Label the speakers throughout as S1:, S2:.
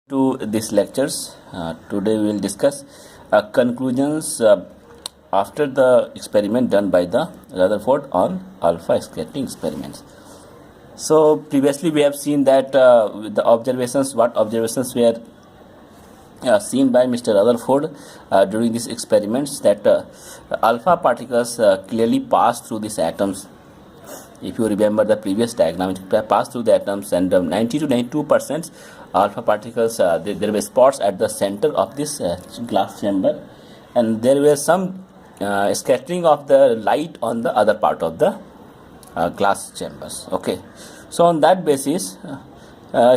S1: To these lectures. Today we will discuss conclusions after the experiment done by the Rutherford on alpha scattering experiments. So previously we have seen that with the observations, what observations were seen by Mr. Rutherford during these experiments, that alpha particles clearly pass through these atoms. If you remember the previous diagram, it passed through the atoms, and 90 to 92% alpha particles, there were spots at the center of this glass chamber, and there were some scattering of the light on the other part of the glass chambers. Okay, so on that basis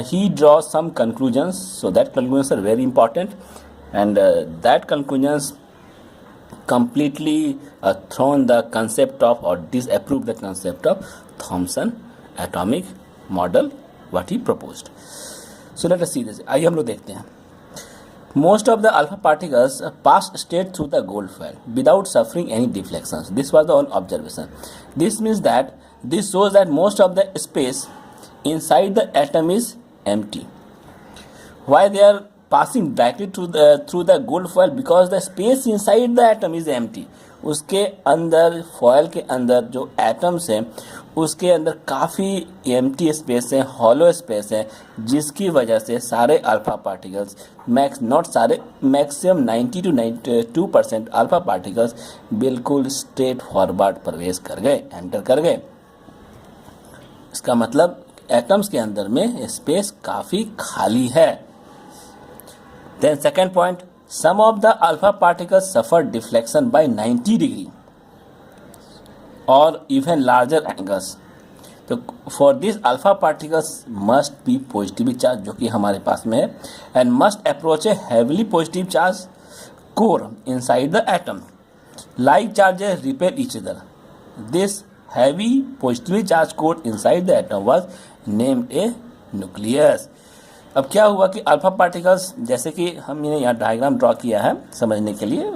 S1: he draws some conclusions. So that conclusions are very important, and that conclusions completely thrown the concept of or disapproved the concept of Thomson atomic model what he proposed. So let us see this. आइए हम लोग देखते हैं. Most of the alpha particles pass straight through the gold foil without suffering any deflections. This was the one observation. This means that this shows that most of the space inside the atom is empty. Why they are passing directly through the gold foil? Because the space inside the atom is empty. उसके अंदर foil के अंदर जो atoms हैं उसके अंदर काफ़ी empty space है, हॉलो स्पेस है, जिसकी वजह से सारे alpha particles maximum 90 to 92% alpha particles बिल्कुल स्ट्रेट फॉरवर्ड प्रवेश कर गए, एंटर कर गए. इसका मतलब एटम्स के अंदर में स्पेस काफ़ी खाली है. Then second point, some of the alpha particles suffer deflection by 90 degree or even larger angles. तो for these alpha particles must be positively charged, जो कि हमारे पास में है, and must approach a heavily positive charge core inside the atom. Like charges repel each other. This heavy positively charged core inside the atom was named a nucleus. अब क्या हुआ कि alpha particles, जैसे कि हमने यहाँ डायग्राम ड्रॉ किया है समझने के लिए,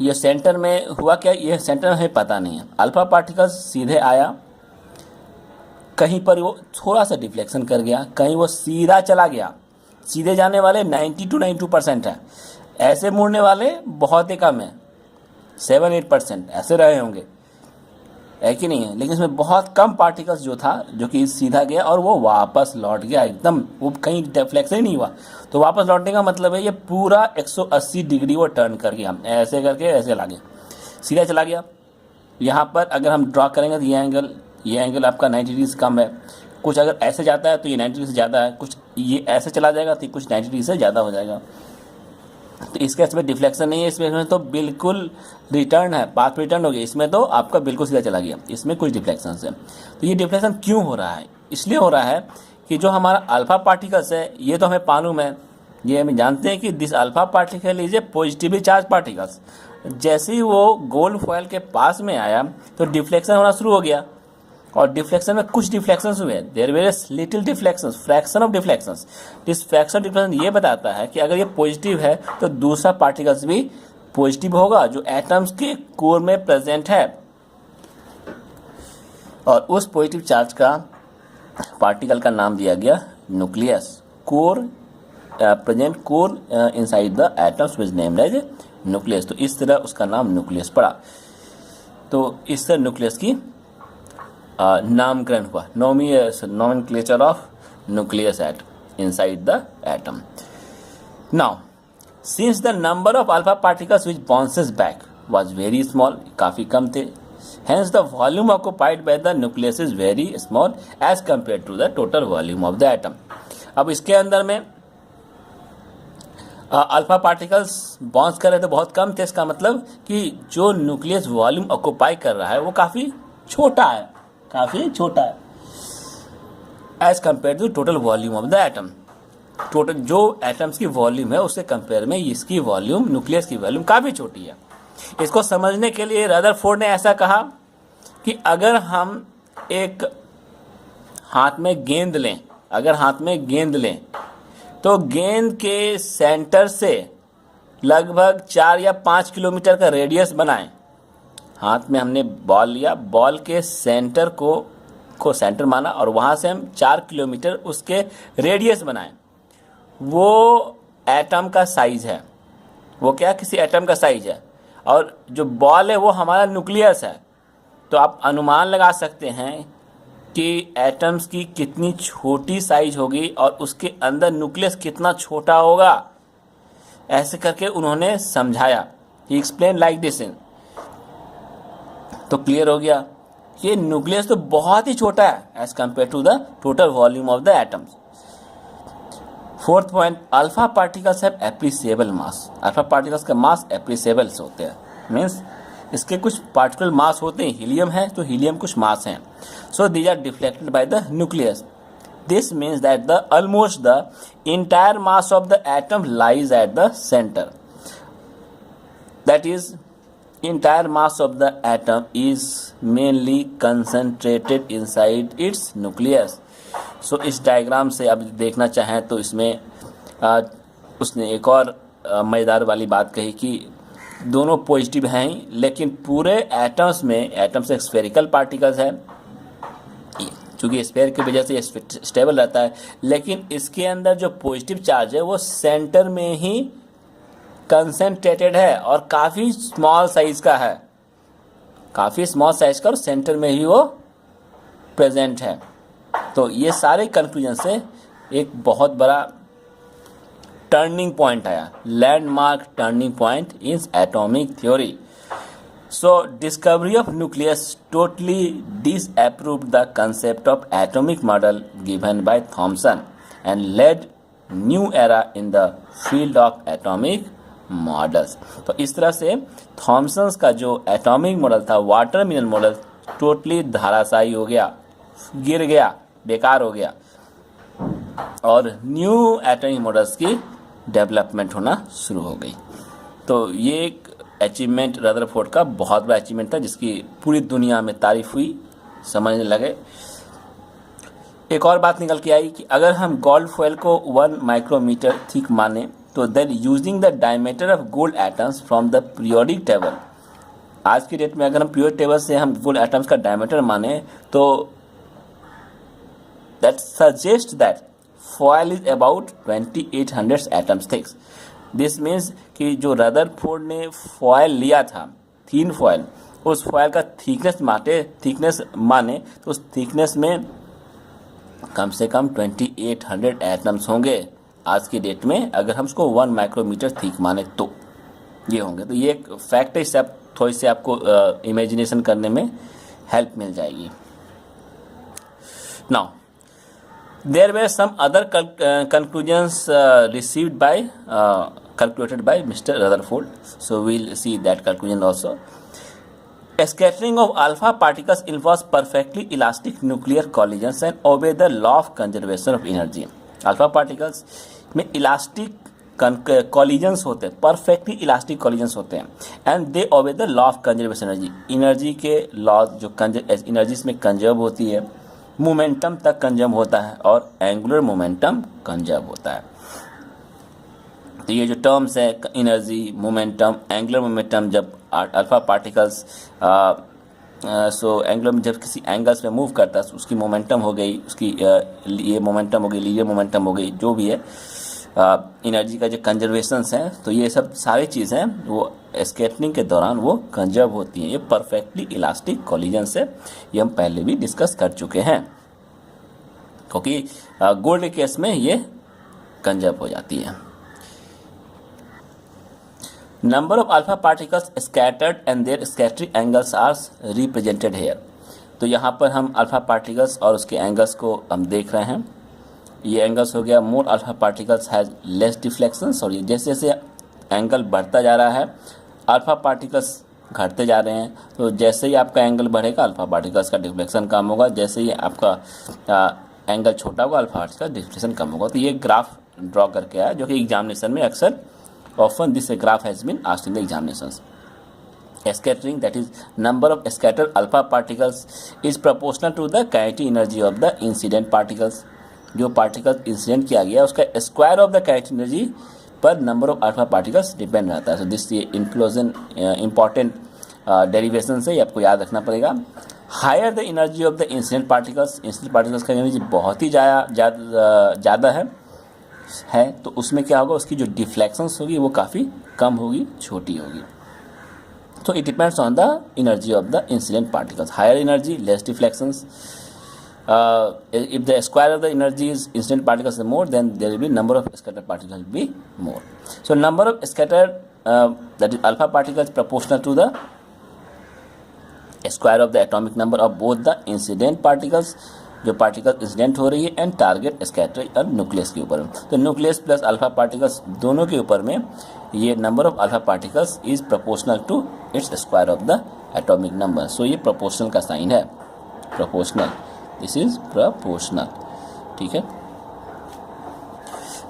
S1: ये सेंटर में हुआ क्या, ये सेंटर में पता नहीं है. अल्फा पार्टिकल्स सीधे आया, कहीं पर वो थोड़ा सा डिफ्लेक्शन कर गया, कहीं वो सीधा चला गया. सीधे जाने वाले 90 to 92% है, ऐसे मुड़ने वाले बहुत ही कम है, 7-8% ऐसे रहे होंगे, है कि नहीं है. लेकिन इसमें बहुत कम पार्टिकल्स जो था जो कि सीधा गया और वो वापस लौट गया एकदम, वो कहीं डिफ्लेक्शन ही नहीं हुआ. तो वापस लौटने का मतलब है ये पूरा 180 डिग्री वो टर्न कर गया, ऐसे करके ऐसे ला गया, सीधा चला गया. यहाँ पर अगर हम ड्रॉ करेंगे तो ये एंगल आपका 90 डिग्री से कम है. कुछ अगर ऐसे जाता है तो ये 90 डिग्री से ज़्यादा है, कुछ ये ऐसे चला जाएगा तो कुछ 90 डिग्री से ज़्यादा हो जाएगा. तो इसके इसमें डिफ्लेक्शन नहीं है, इसमें तो बिल्कुल रिटर्न है, पाथ रिटर्न हो गया. इसमें तो आपका बिल्कुल सीधा चला गया, इसमें कुछ डिफ्लेक्शन है. तो ये डिफ्लेक्शन क्यों हो रहा है? इसलिए हो रहा है कि जो हमारा अल्फा पार्टिकल्स है ये तो हमें मालूम है, ये हम जानते हैं कि this alpha particle is a positively charge particles. जैसे ही वो गोल्ड फॉयल के पास में आया तो डिफ्लेक्शन होना शुरू हो गया, और डिफ्लेक्शन में कुछ डिफ्लेक्शंस हुए. There were little deflections, fraction of deflections. This fraction deflection ये बताता है कि अगर ये पॉजिटिव है तो दूसरा पार्टिकल्स भी पॉजिटिव होगा जो एटम्स के कोर में प्रेजेंट है, और उस पॉजिटिव चार्ज का पार्टिकल का नाम दिया गया nucleus. Core present core inside the atoms which named as nucleus. तो इस तरह उसका नाम न्यूक्लियस पड़ा. तो इस तरह न्यूक्लियस की नामकरण हुआ, nomenclature of nucleus at inside the atom. Now, since the number of alpha particles which bounces back was very small, काफ़ी कम थे, hence the volume occupied by the nucleus is very small as compared to the total volume of the atom. अब इसके अंदर में alpha particles bounce कर रहे थे, बहुत कम थे. इसका मतलब कि जो न्यूक्लियस वॉल्यूम ऑक्यूपाई कर रहा है वो काफ़ी छोटा है, काफ़ी छोटा है as compare to total volume of the atom. Total जो एटम्स की वॉल्यूम है उससे कंपेयर में इसकी वॉल्यूम, न्यूक्लियस की वॉल्यूम काफ़ी छोटी है. इसको समझने के लिए रदरफोर्ड ने ऐसा कहा कि अगर हम एक हाथ में गेंद लें, अगर हाथ में गेंद लें तो गेंद के सेंटर से लगभग 4 या 5 किलोमीटर का रेडियस बनाएं. हाथ में हमने बॉल लिया, बॉल के सेंटर को को सेंटर माना और वहाँ से हम 4 किलोमीटर उसके रेडियस बनाए। वो एटम का साइज है, वो क्या किसी एटम का साइज है, और जो बॉल है वो हमारा न्यूक्लियस है। तो आप अनुमान लगा सकते हैं कि एटम्स की कितनी छोटी साइज होगी और उसके अंदर न्यूक्लियस कितना छोटा होगा। ऐसे करके उन्होंने समझाया, ही एक्सप्लेन लाइक दिस। तो क्लियर हो गया, ये न्यूक्लियस तो बहुत ही छोटा है as compare to the total volume of the atoms. Fourth point, alpha particles have appreciable mass. Alpha particles का मास एप्रिसिएबल्स होते हैं, मीन्स इसके कुछ पार्टिकल मास होते हैं। हीलियम है तो हीलियम कुछ मास हैं। So these are deflected by the nucleus. This means that the almost the entire mass of the atom lies at the centre. That is entire mass of the atom is mainly concentrated inside its nucleus. So इस diagram से अब देखना चाहें तो इसमें उसने एक और मज़ेदार वाली बात कही कि दोनों पॉजिटिव हैं, लेकिन पूरे एटम्स में, एटम्स एक स्फेरिकल पार्टिकल्स है, चूँकि स्फेयर की वजह से ये स्टेबल रहता है, लेकिन इसके अंदर जो पॉजिटिव चार्ज है वो सेंटर में ही कंसेंट्रेटेड है और काफ़ी स्मॉल साइज का है, काफ़ी स्मॉल साइज का, और सेंटर में ही वो प्रेजेंट है। तो ये सारे कंक्लूजन से एक बहुत बड़ा टर्निंग पॉइंट आया, landmark turning point in atomic theory. So discovery of nucleus totally disapproved the concept of atomic model given by Thomson and led new era in the field of atomic models. तो इस तरह से Thomson's का जो atomic model था, watermelon model, totally धाराशायी हो गया, गिर गया, बेकार हो गया, और न्यू एटॉमिक मॉडल्स की डेवलपमेंट होना शुरू हो गई। तो ये एक अचीवमेंट रदरफोर्ड का बहुत बड़ा अचीवमेंट था, जिसकी पूरी दुनिया में तारीफ हुई, समझने लगे। एक और बात निकल के आई कि अगर हम गोल्ड फॉयल को 1 माइक्रोमीटर थिक माने तो then using the diameter of gold atoms from the periodic table, आज की डेट में अगर हम पीरियोडिक टेबल से हम गोल्ड एटम्स का डायमीटर माने तो that suggest that foil is about 2800 atoms thick. This means कि जो रदरफोर्ड ने फॉयल लिया था, थीन फॉयल, उस फॉयल का थिकनेस माने तो उस थिकनेस में कम से कम 2800 एटम्स होंगे आज की डेट में, अगर हम उसको 1 माइक्रोमीटर थिक माने तो ये होंगे। तो ये एक फैक्ट है, इससे आप थोड़ी सी आपको इमेजिनेशन करने में हेल्प मिल जाएगी। Now there were some other conclusions received by calculated by Mr. Rutherford. So we'll see that conclusion also. Scattering of alpha particles involves perfectly elastic nuclear collisions and obey the law of conservation of energy. Alpha particles में elastic collisions होते हैं, perfectly elastic collisions होते हैं, and they obey the law of conservation energy. Energy के law जो energy इसमें conserve होती है, मोमेंटम तक कंजर्व होता है और एंगुलर मोमेंटम कंजर्व होता है। तो ये जो टर्म्स है एनर्जी, मोमेंटम, एंगुलर मोमेंटम, जब अल्फा पार्टिकल्स एंगुलर में जब किसी एंगल्स में मूव करता है तो उसकी मोमेंटम हो गई, उसकी ये मोमेंटम हो गई, लीनियर मोमेंटम हो गई, जो भी है एनर्जी का जो कंजर्वेशंस हैं, तो ये सब सारी चीज़ें वो स्कैटरिंग के दौरान वो कंजर्व होती हैं। ये परफेक्टली इलास्टिक कॉलिजन से ये हम पहले भी डिस्कस कर चुके हैं, क्योंकि गोल्ड के केस में ये कंजर्व हो जाती है। Number of alpha particles scattered and their scattering angles are represented here. तो यहाँ पर हम अल्फा पार्टिकल्स और उसके एंगल्स को हम देख रहे हैं। ये एंगल्स हो गया, more alpha particles has less deflections, और ये जैसे जैसे एंगल बढ़ता जा रहा है अल्फा पार्टिकल्स घटते जा रहे हैं। तो जैसे ही आपका एंगल बढ़ेगा अल्फा पार्टिकल्स का डिफ्लेक्शन कम होगा, जैसे ही आपका एंगल छोटा होगा अल्फा पार्टिकल्स का डिफ्लेक्शन कम होगा। तो ये ग्राफ ड्रॉ करके आया, जो कि एग्जामिनेशन में अक्सर often this graph has been asked in the examinations. Scattering, that is number of scattered alpha particles, is proportional to the kinetic energy of the incident particles. जो particles incident किया गया उसका square of the kinetic energy पर number of alpha particles depend रहता है। So this ये implosion important derivation से ये आपको याद रखना पड़ेगा। Higher the energy of the incident particles का एनर्जी बहुत ही ज़्यादा है तो उसमें क्या होगा, उसकी जो डिफ्लेक्शंस होगी वो काफ़ी कम होगी, छोटी होगी. So it depends on the energy of the incident particles. Higher energy, less deflections. If the square of the energy is incident particles is more, then there will be number of scattered particles will be more. So number of scattered that is alpha particles proportional to the square of the atomic number of both the incident particles, जो particle incident हो रही है, and target scatter और nucleus के ऊपर. तो nucleus plus alpha particles दोनों के ऊपर में ये number of alpha particles is proportional to its square of the atomic number. So ये प्रोपोर्शनल का साइन है, प्रोपोर्शनल, दिस इज प्रोपोर्शनल. ठीक है.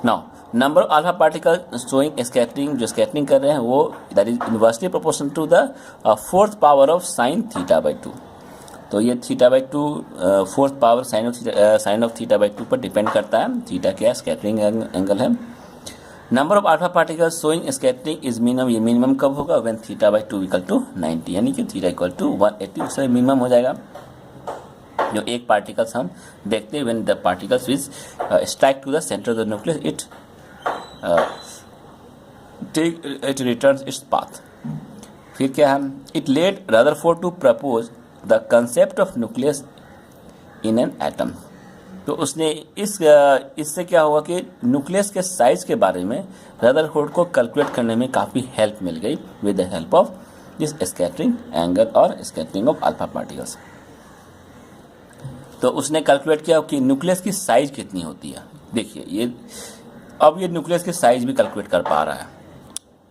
S1: Now number of alpha particle showing scattering, जो स्कैटरिंग कर रहे हैं वो that is inversely proportional to the fourth power of sine theta by 2. तो ये theta by 2 fourth power sine of theta by 2 पर डिपेंड करता है. थीटा क्या है, स्कैटरिंग एंगल है. Number of alpha particles showing scattering is minimum. ये minimum कब होगा, when theta by 2 equal to 90, यानी कि थीटा इक्वल टू 180, उससे मिनिमम हो जाएगा. जो एक पार्टिकल्स हम देखते हैं, when the particles which strike to the centre of the nucleus it returns its path. फिर क्या है, it led Rutherford to propose the concept of nucleus in an atom. तो उसने इससे क्या हुआ कि न्यूक्लियस के साइज के बारे में रदरफोर्ड को कैलकुलेट करने में काफ़ी हेल्प मिल गई with the help of this scattering angle और स्कैटरिंग ऑफ अल्फा पार्टिकल्स. तो उसने कैलकुलेट किया कि न्यूक्लियस की साइज कितनी होती है. देखिए ये अब ये न्यूक्लियस की साइज भी कैलकुलेट कर पा रहा है.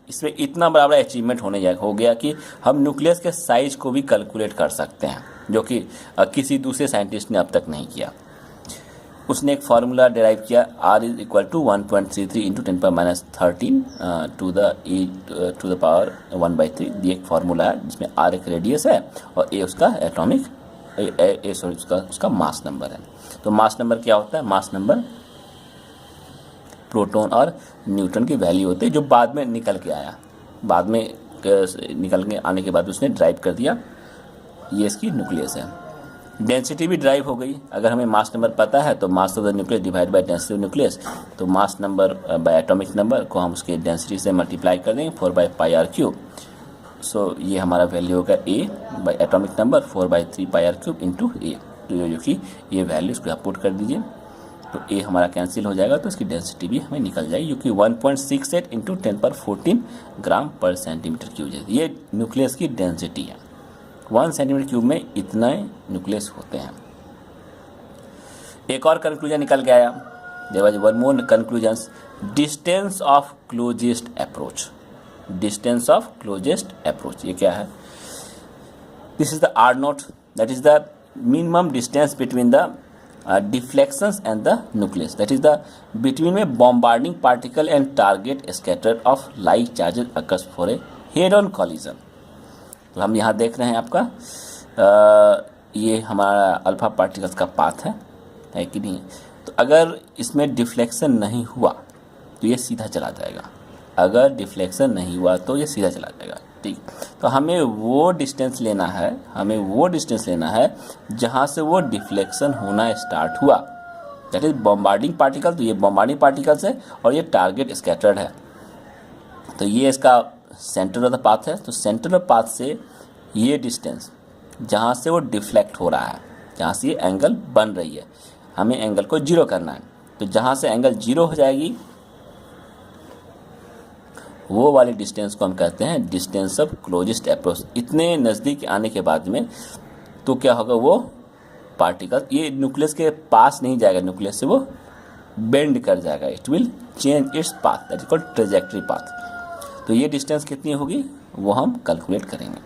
S1: इसमें इतना बड़ा अचीवमेंट हो गया कि हम न्यूक्लियस के साइज को भी कैलकुलेट कर सकते हैं, जो कि किसी दूसरे साइंटिस्ट ने अब तक नहीं किया. उसने एक फार्मूला डिराइव किया, R is equal to 1.33 into 10⁻13 to the power 1/3. ये एक फार्मूला है जिसमें R एक रेडियस है और A उसका एटॉमिक उसका मास नंबर है. तो मास नंबर क्या होता है, मास नंबर प्रोटॉन और न्यूट्रॉन की वैल्यू होती है, जो बाद में निकल के आया. बाद में निकल के आने के बाद उसने ड्राइव कर दिया. ये इसकी न्यूक्लियस है. डेंसिटी भी ड्राइव हो गई. अगर हमें मास नंबर पता है तो mass of the nucleus divide by density of nucleus, तो mass number by atomic number को हम उसके डेंसिटी से मल्टीप्लाई कर देंगे 4/πr³. सो ये हमारा वैल्यू होगा A bye atomic number 4/3πr³ into A. तो जो कि ये वैल्यू इसको आप पुट कर दीजिए तो A हमारा कैंसिल हो जाएगा, तो इसकी डेंसिटी भी हमें निकल जाएगी, जो कि 1.68 इंटू 10⁻14 ग्राम पर सेंटीमीटर क्यूब है. ये न्यूक्लियस की डेंसिटी है. 1 सेंटीमीटर क्यूब में इतना न्यूक्लियस होते हैं. एक और कंक्लूजन निकल के आया. There was one more conclusion, distance of closest approach. Distance of closest approach ये क्या है, this is the R0, that is the minimum distance between the deflections and the nucleus, that is the between में bombarding particle and target scatter of like charges occurs for a head on collision. तो हम यहाँ देख रहे हैं आपका ये हमारा अल्फा पार्टिकल्स का पाथ है कि नहीं. तो अगर इसमें डिफ्लेक्शन नहीं हुआ तो ये सीधा चला जाएगा. अगर डिफ्लेक्शन नहीं हुआ तो ये सीधा चला जाएगा. ठीक, तो हमें वो डिस्टेंस लेना है जहाँ से वो डिफ्लेक्शन होना स्टार्ट हुआ, दैट इज बॉम्बार्डिंग पार्टिकल. तो ये बॉम्बार्डिंग पार्टिकल्स है और ये टारगेट स्कैटर्ड है. तो ये इसका सेंटर ऑफ द पाथ है. तो सेंटर ऑफ पाथ से ये डिस्टेंस जहाँ से वो डिफ्लेक्ट हो रहा है, जहाँ से ये एंगल बन रही है, हमें एंगल को जीरो करना है. तो जहाँ से एंगल जीरो हो जाएगी वो वाली डिस्टेंस को हम कहते हैं डिस्टेंस ऑफ क्लोजेस्ट अप्रोच. इतने नज़दीक आने के बाद में तो क्या होगा, वो पार्टिकल ये न्यूक्लियस के पास नहीं जाएगा, न्यूक्लियस से वो बेंड कर जाएगा. It will change its path, that is called trajectory path. तो ये डिस्टेंस कितनी होगी वो हम कैलकुलेट करेंगे.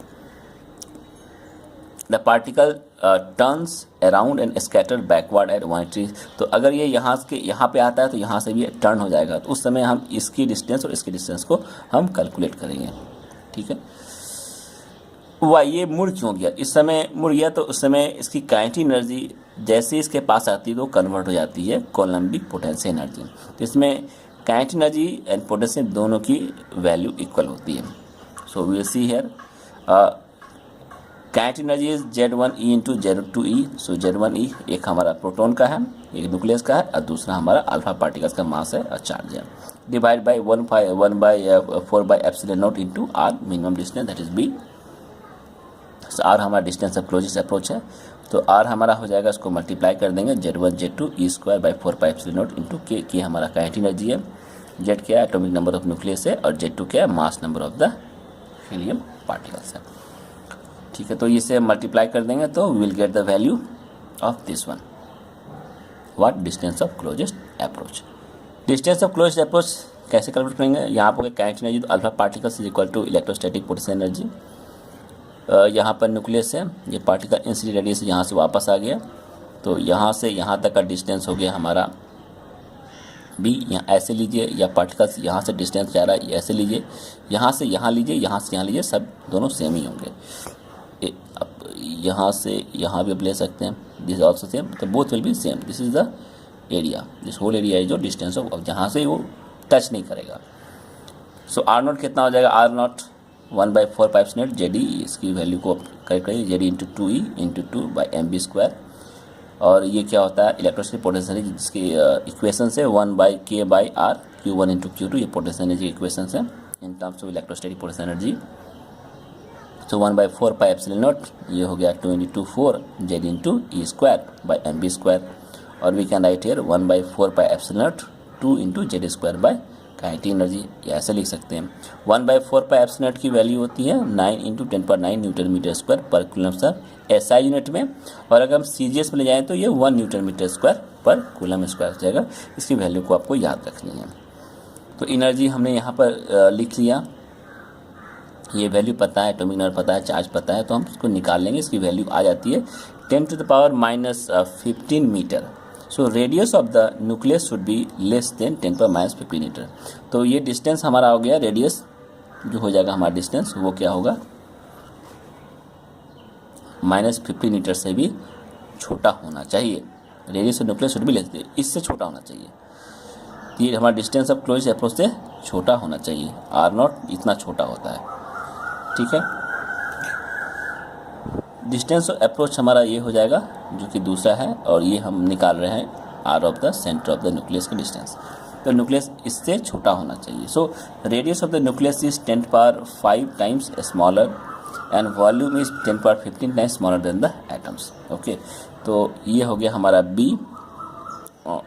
S1: The particle turns around and scattered backward at 180. तो अगर ये यहाँ पे आता है तो यहाँ से भी टर्न हो जाएगा. तो उस समय हम इसकी डिस्टेंस और इसकी डिस्टेंस को हम कैलकुलेट करेंगे. ठीक है. वह ये मुड़ क्यों गया, इस समय मुड़ गया तो उस समय इसकी काइनेटिक एनर्जी जैसे इसके पास आती है तो कन्वर्ट हो जाती है कोलम्बिक पोटेंशियल एनर्जी. तो इसमें काइनेटिक एनर्जी एंड पोटेंशियल दोनों की वैल्यू इक्वल होती है. So we will see here kinetic energy is Z1E into Z2E. So Z1E एक हमारा प्रोटॉन का है, एक न्यूक्लियस का है, और दूसरा हमारा अल्फा पार्टिकल्स का मास है और चार्ज है. Divide by 1/4 into R minimum distance, that is B. R हमारा डिस्टेंस ऑफ क्लोजेस्ट अप्रोच है, तो आर हमारा हो जाएगा, इसको मल्टीप्लाई कर देंगे Z1 Z2 E² इंटू के हमारा काइनेटिक एनर्जी है, Z क्या है एटॉमिक नंबर ऑफ न्यूक्लियस है, और Z2 क्या है mass number of the helium particles है. ठीक है, तो इसे मल्टीप्लाई कर देंगे तो will get the value of this one. What? Distance of closest approach. Distance of closest approach कैसे कैलकुलेट करेंगे? यहाँ पर काइनेटिक एनर्जी तो alpha particles is equal to electrostatic potential energy. यहाँ पर न्यूक्लियस है, ये पार्टिकल इंसिडेंट रेडियस यहाँ से वापस आ गया, तो यहाँ से यहाँ तक का डिस्टेंस हो गया हमारा B. यहाँ ऐसे लीजिए, या पार्टिकल्स यहाँ से डिस्टेंस जा रहा है, ऐसे लीजिए, यहाँ से यहाँ लीजिए, यहाँ से यहाँ लीजिए, सब दोनों सेम ही होंगे. अब यहाँ से यहाँ भी आप ले सकते हैं, दिस ऑल्सो सेम, तो both will be same. This is the area, this whole area is जो डिस्टेंस ऑफ, जहाँ से वो टच नहीं करेगा. सो R0 कितना हो जाएगा? R0 1/4 पाइप्स नेट JD, इसकी वैल्यू को करेक्ट करिए, JD into 2E into 2/mb². और ये क्या होता है? इलेक्ट्रोस्टैटिक पोटेंशियल एनर्जी, जिसकी इक्वेशन है 1/k/r Q1 इंटू Q2, ये पोटेंशियल एनर्जी इक्वेशन है in terms of electrostatic potential energy. तो 1/4 पाई एप्सिलॉन नॉट, ये हो गया 2 इंटू 4 Z इंटू E²/mb². और we can write here 1/4 pi epsilon nought 2 into Z² by kinetic energy, ये ऐसे लिख सकते हैं. 1/4 पाई एप्सिलॉन नॉट की वैल्यू होती है 9 इंटू 10⁹ न्यूटन मीटर स्क्वायर पर कूलम SI यूनिट में. और अगर हम CGS में ले जाएँ तो ये 1 न्यूटन मीटर स्क्वायर पर कूलम स्क्वायर हो जाएगा. इसकी वैल्यू को आपको याद रखनी है. तो एनर्जी हमने यहाँ पर लिख लिया, ये वैल्यू पता है, एटॉमिक नंबर पता है, चार्ज पता है, तो हम इसको निकाल लेंगे. इसकी वैल्यू आ जाती है 10⁻⁻15 metre. So radius of the nucleus should be less than 10⁻⁻15 metre. तो ये डिस्टेंस हमारा हो गया, रेडियस जो हो जाएगा हमारा डिस्टेंस, वो क्या होगा? -15 मीटर से भी छोटा होना चाहिए. Radius of nucleus should be less then, इससे छोटा होना चाहिए. ये हमारा डिस्टेंस ऑफ क्लोज अप्रोच से छोटा होना चाहिए. R0 इतना छोटा होता है. ठीक है, डिस्टेंस ऑफ अप्रोच हमारा ये हो जाएगा, जो कि दूसरा है, और ये हम निकाल रहे हैं R of the centre of the nucleus का डिस्टेंस. तो न्यूक्लियस इससे छोटा होना चाहिए. सो radius of the nucleus is 10⁵ times smaller and volume is 10⁵15 times smaller than the atoms. Okay, तो ये हो गया हमारा B.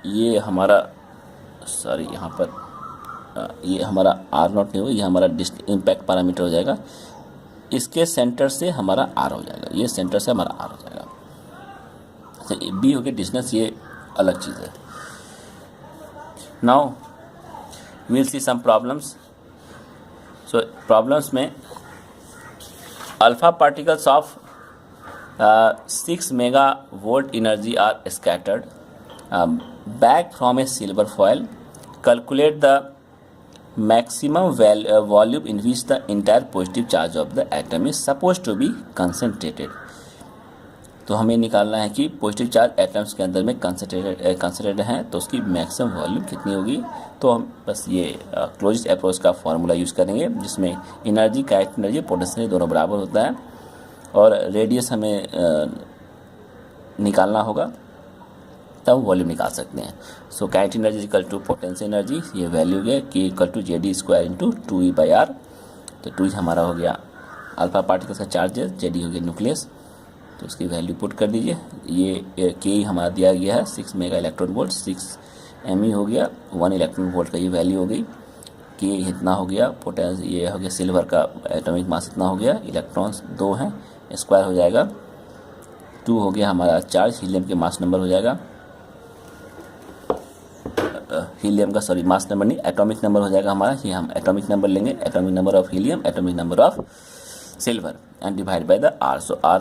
S1: ये हमारा यहाँ पर ये हमारा R0 नहीं होगा, ये हमारा इम्पैक्ट पैरामीटर हो जाएगा. इसके सेंटर से हमारा R हो जाएगा, ये सेंटर से हमारा R हो जाएगा. अच्छा, B हो गया डिस्टेंस, ये अलग चीज़ है. Now will see some problems. So problems में alpha particles of 6 megavolt energy are scattered back from a silver foil. Calculate the maximum volume in which the entire positive charge of the atom is supposed to be concentrated. तो हमें निकालना है कि positive charge atoms के अंदर में concentrated हैं, तो उसकी मैक्सिमम वॉल्यूम कितनी होगी. तो हम बस ये क्लोज्ड अप्रोच का फॉर्मूला यूज़ करेंगे, जिसमें एनर्जी, काइनेटिक एनर्जी, पोटेंशियल दोनों बराबर होता है, और रेडियस हमें निकालना होगा, तब वॉल्यूम निकाल सकते हैं. So kinetic energy equal to potential energy, ये वैल्यू है कि equal to JD² into 2E/R. तो 2 हमारा हो गया अल्फा पार्टिकल्स का चार्जेस, JD हो गया न्यूक्लियस, तो उसकी वैल्यू पुट कर दीजिए. ये K हमारा दिया गया है 6 मेगा इलेक्ट्रॉन वोल्ट, 6 ME हो गया, 1 इलेक्ट्रॉन वोल्ट का ये वैल्यू हो गई. K इतना हो गया, पोटेंशियल ये हो गया, सिल्वर का एटॉमिक मास इतना हो गया, इलेक्ट्रॉन्स 2 हैं, स्क्वायर हो जाएगा. 2 हो गया हमारा चार्ज, हीलियम के मास नंबर हो जाएगा, हीलियम का मास नंबर नहीं, एटॉमिक नंबर हो जाएगा हमारा. ये हम एटॉमिक नंबर लेंगे, atomic number of helium, atomic number of silver, and divide by the R. So R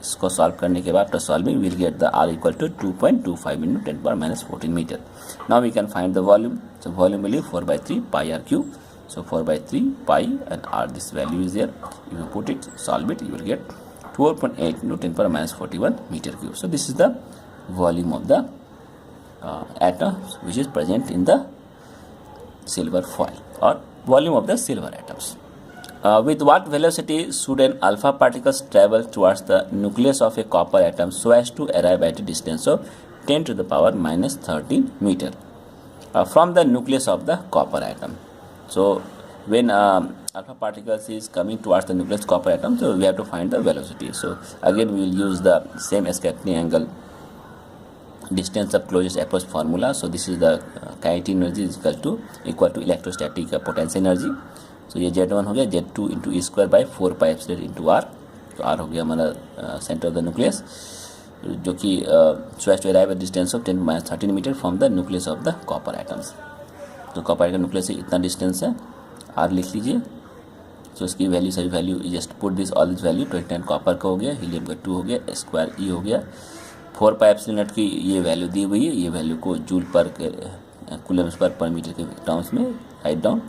S1: इसको सॉल्व करने के बाद after solving will get the R equal to 2.25 into 10⁻⁻14 metre. Now we can find the volume. So volume will be 4/3 pi R cube. So 4/3 pi and R, this value is there. You put it, solve it, you will get 12.8 into 10⁻⁻41 metre cube. So this is the volume of the atom which is present in the silver foil or volume of the silver atoms. With what velocity should an alpha particles travel towards the nucleus of a copper atom so as to arrive at a distance of 10 to the power minus 13 meter from the nucleus of the copper atom? So when alpha particles is coming towards the nucleus copper atom, so we have to find the velocity. So again we will use the same Escatini angle distance of closest approach formula. So this is the kinetic energy is equal to electrostatic potential energy. So ये Z1 हो गया, Z2 into E square by 4πε into R. तो R हो गया हमारा centre of the nucleus, जो कि so as to arrive at distance of 10 - 13 metre from the nucleus of the copper atoms. तो कॉपर का न्यूक्लियस से इतना डिस्टेंस है, आर लिख लीजिए. तो इसकी वैल्यू सभी value just put this all this value. 29 copper का हो गया, हीलियम का 2 हो गया, स्क्वायर ई हो गया. 4πε की ये वैल्यू दी हुई है, ये वैल्यू को जूल पर कूलम्स पर मीटर के टर्म्स में राइट डाउन.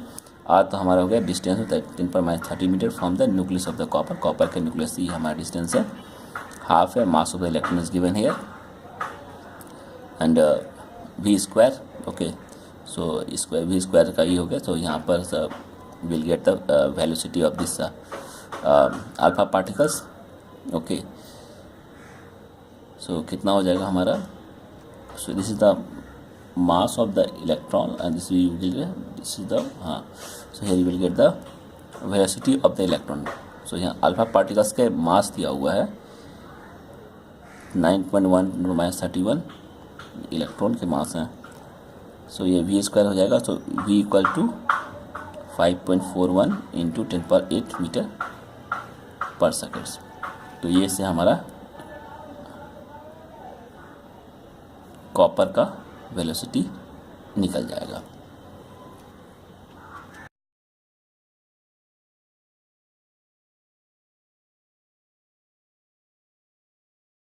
S1: आर तो हमारा हो गया distance 10⁻³ metre from the nucleus of the copper. Copper के न्यूक्लियस से हमारा डिस्टेंस है, हाफ है. Mass of the electron is given here and V square. Okay, so square V square का ये हो गया. तो यहाँ पर will get the velocity of this alpha particles. Okay, so कितना हो जाएगा हमारा. So this is the mass of the electron and this is the so here you will get the velocity of the electron. so यहाँ alpha particles के मास दिया हुआ है 9.1 - 31 electron के मास हैं. सो ये वी स्क्वायर हो जाएगा. So V equal to 5.41 into 10⁸ metre पर सेकेंड. तो ये से हमारा कॉपर का वेलोसिटी निकल जाएगा.